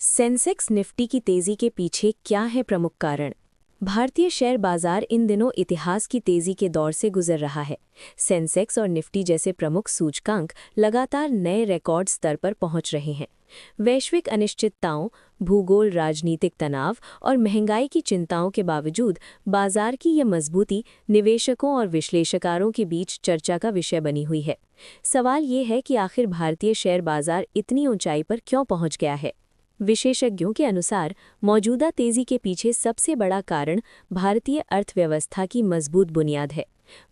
Sensex Nifty की तेजी के पीछे क्या है प्रमुख कारण? भारतीय शेयर बाजार इन दिनों इतिहास की तेजी के दौर से गुजर रहा है। सेंसेक्स और निफ्टी जैसे प्रमुख सूचकांक लगातार नए रिकॉर्ड स्तर पर पहुंच रहे हैं। वैश्विक अनिश्चितताओं, भूगोल, राजनीतिक तनाव और महंगाई की चिंताओं के बावजूद बाजार की यह मजबूती निवेशकों और विश्लेषकों के बीच चर्चा का विषय बनी हुई है। सवाल ये है कि आखिर भारतीय शेयर बाजार इतनी ऊंचाई पर क्यों पहुंच गया है? विशेषज्ञों के अनुसार मौजूदा तेजी के पीछे सबसे बड़ा कारण भारतीय अर्थव्यवस्था की मजबूत बुनियाद है।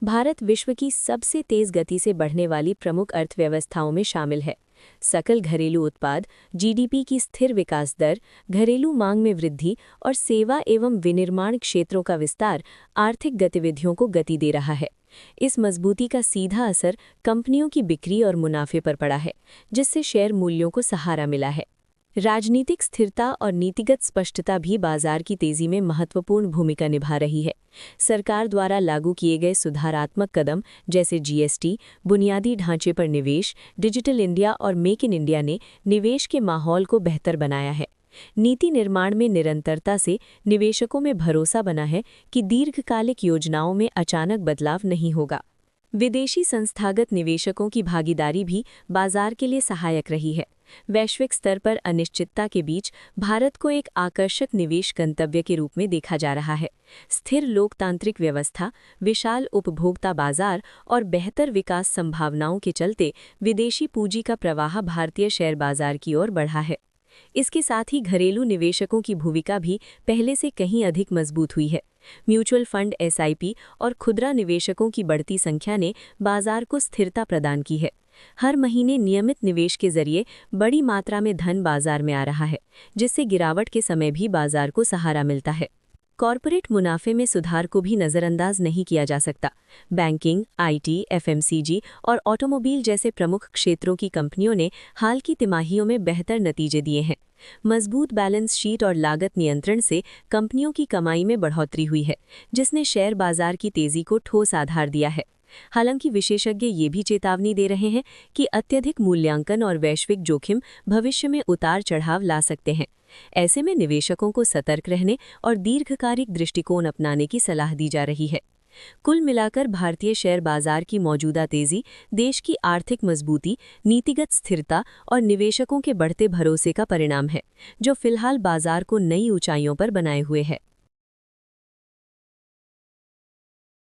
भारत विश्व की सबसे तेज गति से बढ़ने वाली प्रमुख अर्थव्यवस्थाओं में शामिल है। सकल घरेलू उत्पाद (जीडीपी) की स्थिर विकास दर, घरेलू मांग में वृद्धि और सेवा एवं विनिर्माण क्षेत्रों का विस्तार आर्थिक गतिविधियों को गति दे रहा है। इस मजबूती का सीधा असर कंपनियों की बिक्री और मुनाफे पर पड़ा है, जिससे शेयर मूल्यों को सहारा मिला है। राजनीतिक स्थिरता और नीतिगत स्पष्टता भी बाजार की तेजी में महत्वपूर्ण भूमिका निभा रही है। सरकार द्वारा लागू किए गए सुधारात्मक कदम जैसे जीएसटी, बुनियादी ढांचे पर निवेश, डिजिटल इंडिया और मेक इन इंडिया ने निवेश के माहौल को बेहतर बनाया है। नीति निर्माण में निरंतरता से निवेशकों में भरोसा बना है कि दीर्घकालिक योजनाओं में अचानक बदलाव नहीं होगा। विदेशी संस्थागत निवेशकों की भागीदारी भी बाजार के लिए सहायक रही है। वैश्विक स्तर पर अनिश्चितता के बीच भारत को एक आकर्षक निवेश गंतव्य के रूप में देखा जा रहा है। स्थिर लोकतांत्रिक व्यवस्था, विशाल उपभोक्ता बाजार और बेहतर विकास संभावनाओं के चलते विदेशी पूंजी का प्रवाह भारतीय शेयर बाजार की ओर बढ़ा है। इसके साथ ही घरेलू निवेशकों की भूमिका भी पहले से कहीं अधिक मजबूत हुई है। म्यूचुअल फंड, एसआईपी और खुदरा निवेशकों की बढ़ती संख्या ने बाजार को स्थिरता प्रदान की है। हर महीने नियमित निवेश के जरिए बड़ी मात्रा में धन बाजार में आ रहा है, जिससे गिरावट के समय भी बाजार को सहारा मिलता है। कॉरपोरेट मुनाफे में सुधार को भी नज़रअंदाज नहीं किया जा सकता। बैंकिंग, आईटी, एफएमसीजी और ऑटोमोबाइल जैसे प्रमुख क्षेत्रों की कंपनियों ने हाल की तिमाहियों में बेहतर नतीजे दिए हैं। मजबूत बैलेंस शीट और लागत नियंत्रण से कंपनियों की कमाई में बढ़ोतरी हुई है, जिसने शेयर बाजार की तेजी को ठोस आधार दिया है। हालांकि विशेषज्ञ ये भी चेतावनी दे रहे हैं कि अत्यधिक मूल्यांकन और वैश्विक जोखिम भविष्य में उतार चढ़ाव ला सकते हैं। ऐसे में निवेशकों को सतर्क रहने और दीर्घकालिक दृष्टिकोण अपनाने की सलाह दी जा रही है। कुल मिलाकर भारतीय शेयर बाजार की मौजूदा तेजी देश की आर्थिक मजबूती, नीतिगत स्थिरता और निवेशकों के बढ़ते भरोसे का परिणाम है, जो फिलहाल बाजार को नई ऊंचाइयों पर बनाए हुए है।